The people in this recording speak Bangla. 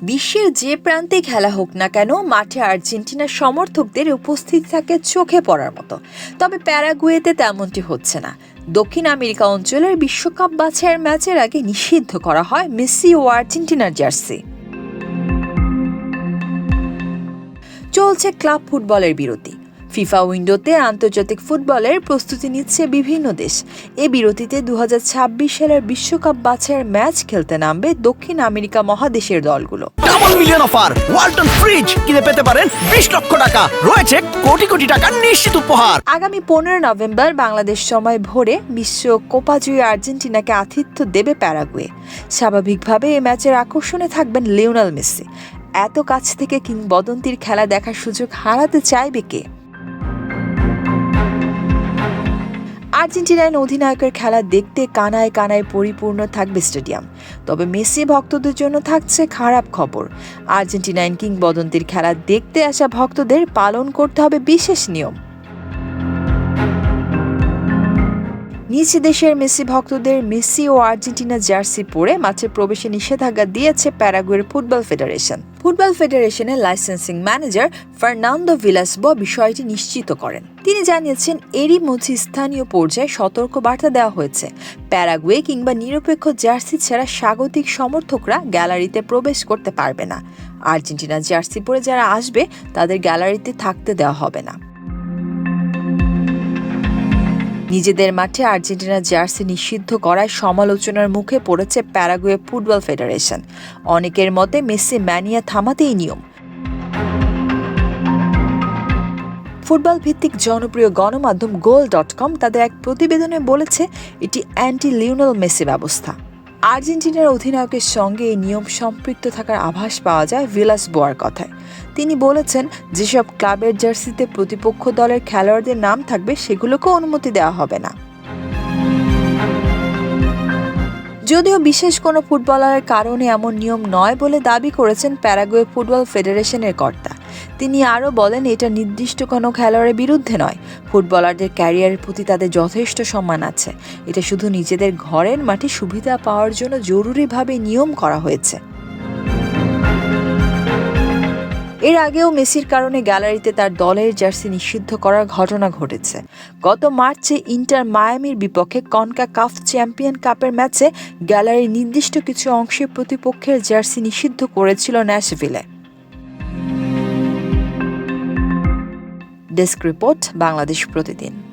বিশ্বের যে প্রান্তে খেলা হোক না কেন মাঠে আর্জেন্টিনার সমর্থকদের উপস্থিতি থাকে চোখে পড়ার মতো। তবে প্যারাগুয়েতে তেমনটি হচ্ছে না। দক্ষিণ আমেরিকা অঞ্চলের বিশ্বকাপ বাছাইয়ের ম্যাচের আগে নিষিদ্ধ করা হয় মেসি ও আর্জেন্টিনার জার্সি। চলছে ক্লাব ফুটবলের বিরতি। ফিফা উইন্ডোতে আন্তর্জাতিক ফুটবলের প্রস্তুতি নিচ্ছে বিভিন্ন দেশ। এ বিরতিতে 2026 সালের বিশ্বকাপ বাছাইয়ের ম্যাচ খেলতে নামবে দক্ষিণ আমেরিকা মহাদেশের দলগুলো। Double million offer, Walton fridge কিনে পেতে পারেন 20 লক্ষ টাকা, রয়েছে কোটি কোটি টাকার নিশ্চিত উপহার। আগামী 15 নভেম্বর বাংলাদেশ সময় ভোরে বিশ্ব কোপাজয়ী আর্জেন্টিনাকে আতিথ্য দেবে প্যারাগুয়ে। স্বাভাবিকভাবে এই ম্যাচের আকর্ষণে থাকবেন লিওনেল মেসি। এত কাছ থেকে কিংবদন্তির খেলা দেখার সুযোগ হারাতে চাইবে কে? আর্জেন্টিনার অধিনায়কের খেলা দেখতে কানায় কানায় পরিপূর্ণ থাকবে স্টেডিয়াম। তবে মেসি ভক্তদের জন্য থাকছে খারাপ খবর। আর্জেন্টিনার কিংবদন্তির খেলা দেখতে আসা ভক্তদের পালন করতে হবে বিশেষ নিয়ম। নিজ দেশের মেসি ভক্তদের মেসি ও আর্জেন্টিনা জার্সি পরে মাঠে প্রবেশে নিষেধাজ্ঞা দিয়েছে প্যারাগুয়ের ফুটবল ফেডারেশন। ফুটবল ফেডারেশনের লাইসেন্সিং ম্যানেজার ফার্নান্দো ভিলাসবো বিষয়টি নিশ্চিত করেন। তিনি জানিয়েছেন, এরই মধ্যে স্থানীয় পর্যায়ে সতর্ক বার্তা দেওয়া হয়েছে। প্যারাগুয়ে কিংবা নিরপেক্ষ জার্সি ছাড়া স্বাগতিক সমর্থকরা গ্যালারিতে প্রবেশ করতে পারবে না। আর্জেন্টিনা জার্সি পরে যারা আসবে তাদের গ্যালারিতে থাকতে দেওয়া হবে না। নিজেদের মাঠে আর্জেন্টিনার জার্সি নিষিদ্ধ করায় সমালোচনার মুখে পড়েছে প্যারাগুয়ে ফুটবল ফেডারেশন। অনেকের মতে মেসি ম্যানিয়া থামাতেই নিয়ম। ফুটবল ভিত্তিক জনপ্রিয় গণমাধ্যম goal.com তাদের এক প্রতিবেদনে বলেছে এটি অ্যান্টি লিওনেল মেসি ব্যবস্থা। আর্জেন্টিনার অধিনায়কের সঙ্গে এই নিয়ম সম্পৃক্ত থাকার আভাস পাওয়া যায় ভিলাসবোয়ার কথায়। তিনি বলেছেন, যেসব ক্লাবের জার্সিতে প্রতিপক্ষ দলের খেলোয়াড়দের নাম থাকবে সেগুলোকেও অনুমতি দেওয়া হবে না। যদিও বিশেষ কোনো ফুটবলারের কারণে এমন নিয়ম নয় বলে দাবি করেছেন প্যারাগুয়ে ফুটবল ফেডারেশনের কর্তা। তিনি আরও বলেন, এটা নির্দিষ্ট কোনো খেলোয়াড়ের বিরুদ্ধে নয়। ফুটবলারদের ক্যারিয়ারের প্রতি তাদের যথেষ্ট সম্মান আছে। এটা শুধু নিজেদের ঘরের মাঠে সুবিধা পাওয়ার জন্য জরুরিভাবে নিয়ম করা হয়েছে। এর আগেও মেসির কারণে গ্যালারিতে তার দলের জার্সি নিষিদ্ধ করার ঘটনা ঘটেছে। গত মার্চে ইন্টার মায়ামির বিপক্ষে কনকাকাফ চ্যাম্পিয়ন কাপের ম্যাচে গ্যালারির নির্দিষ্ট কিছু অংশে প্রতিপক্ষের জার্সি নিষিদ্ধ করেছিল ন্যাশভিলে। ডেস্ক রিপোর্ট, বাংলাদেশ প্রতিদিন।